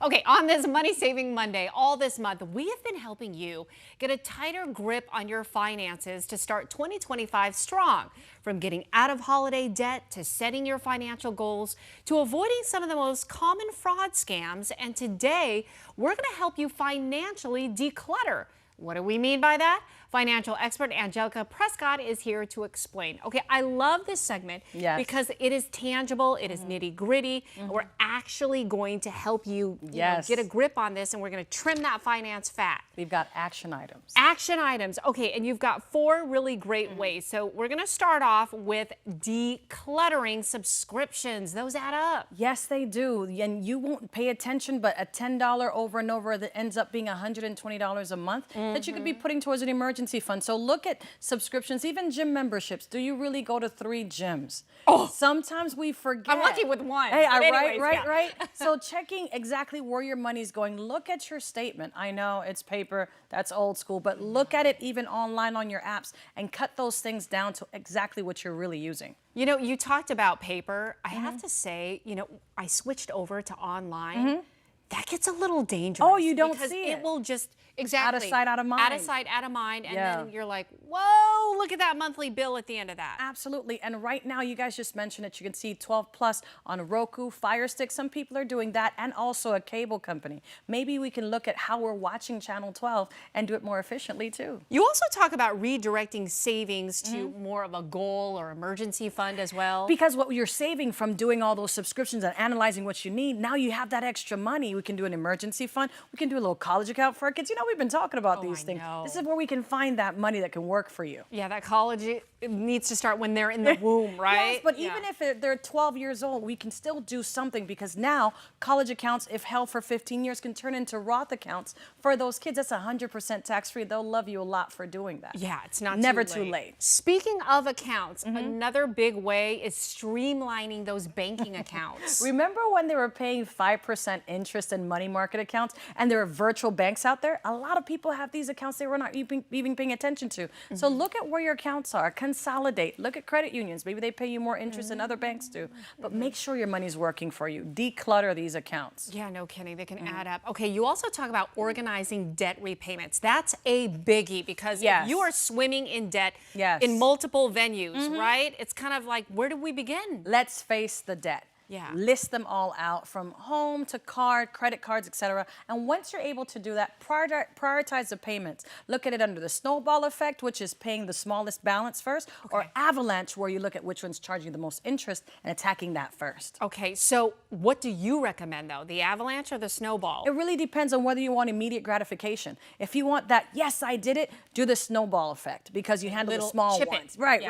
Okay, on this Money Saving Monday, all this month, we have been helping you get a tighter grip on your finances to start 2025 strong. From getting out of holiday debt to setting your financial goals to avoiding some of the most common fraud scams. And today, we're going to help you financially declutter. What do we mean by that? Financial expert Angelica Prescod is here to explain. Okay, I love this segment because it is tangible, it is nitty gritty. We're actually going to help you, know, get a grip on this, and we're going to trim that finance fat. We've got action items. Action items. Okay, and you've got 4 really great ways. So we're going to start off with decluttering subscriptions. Those add up. Yes, they do. And you won't pay attention, but a $10 over and over that ends up being $120 a month that you could be putting towards an emergency fund. So look at subscriptions, even gym memberships. Do you really go to 3 gyms? Oh, sometimes we forget. I'm lucky with 1. Hey, right. So checking exactly where your money's going. Look at your statement. I know it's paper, that's old school, but look at it even online on your apps and cut those things down to exactly what you're really using. You know, you talked about paper. I have to say, you know, I switched over to online. That gets a little dangerous. Oh, you don't because see it will just out of sight, out of mind. Out of sight, out of mind, and then you're like, whoa, look at that monthly bill at the end of that. Absolutely. And right now, you guys just mentioned it. You can see 12 plus on Roku, Fire Stick. Some people are doing that, and also a cable company. Maybe we can look at how we're watching Channel 12 and do it more efficiently too. You also talk about redirecting savings to more of a goal or emergency fund as well. Because what you're saving from doing all those subscriptions and analyzing what you need, now you have that extra money. We can do an emergency fund. We can do a little college account for our kids. You know, we've been talking about these things. This is where we can find that money that can work for you. Yeah, that college it needs to start when they're in the womb, right? Yes, but even if they're 12 years old, we can still do something, because now college accounts, if held for 15 years, can turn into Roth accounts for those kids. That's 100% tax-free. They'll love you a lot for doing that. Yeah, it's not never too late. Speaking of accounts, another big way is streamlining those banking accounts. Remember when they were paying 5% interest in money market accounts, and there are virtual banks out there? A lot of people have these accounts they were not even paying attention to. So look at where your accounts are. Consolidate. Look at credit unions. Maybe they pay you more interest than other banks do. But make sure your money's working for you. Declutter these accounts. Yeah, no kidding. They can add up. Okay, you also talk about organizing debt repayments. That's a biggie, because if you are swimming in debt in multiple venues, right? It's kind of like, where do we begin? Let's face the debt. List them all out, from home to card, credit cards, etc. And once you're able to do that, prioritize the payments. Look at it under the snowball effect, which is paying the smallest balance first, or avalanche, where you look at which one's charging the most interest and attacking that first. Okay, so what do you recommend, though? The avalanche or the snowball? It really depends on whether you want immediate gratification. If you want that, yes, I did it, do the snowball effect, because you handle the small ones. Right.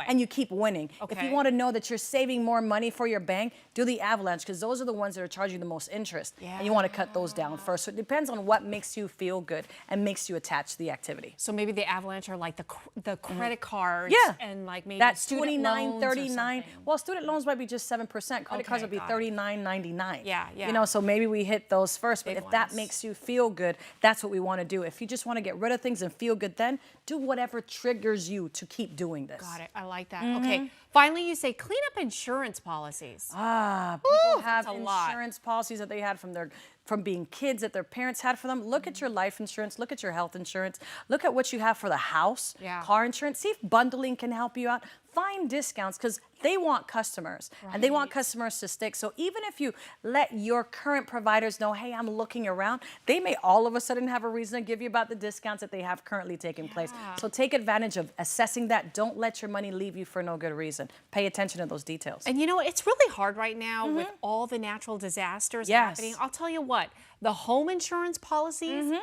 And you keep winning. If you want to know that you're saving more money for your bank, do the avalanche, because those are the ones that are charging the most interest. And you want to cut those down first. So it depends on what makes you feel good and makes you attach to the activity. So maybe the avalanche are like the credit cards. And like maybe that's student 29, loans 39. Well, student loans might be just 7%. Credit cards would be 39.99. Yeah. You know, so maybe we hit those first. But if that makes you feel good, that's what we want to do. If you just want to get rid of things and feel good, then do whatever triggers you to keep doing this. Got it. I like that. Okay. Finally, you say clean up insurance policies. People have insurance policies that they had from being kids that their parents had for them. Look at your life insurance. Look at your health insurance. Look at what you have for the house, car insurance. See if bundling can help you out. Find discounts, because they want customers and they want customers to stick. So even if you let your current providers know, hey, I'm looking around, they may all of a sudden have a reason to give you about the discounts that they have currently taking place. So take advantage of assessing that. Don't let your money leave you for no good reason. Pay attention to those details. And you know, it's really hard right now with all the natural disasters happening. I'll tell you what, the home insurance policies,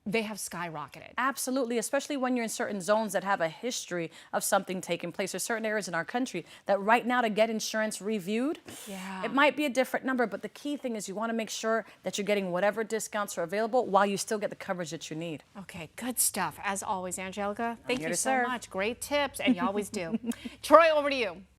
they have skyrocketed. Absolutely, especially when you're in certain zones that have a history of something taking place. There's certain areas in our country that right now, to get insurance reviewed, it might be a different number, but the key thing is you want to make sure that you're getting whatever discounts are available while you still get the coverage that you need. Okay, good stuff. As always, Angelica, thank you so much. Great tips, and you always do. Troy, over to you.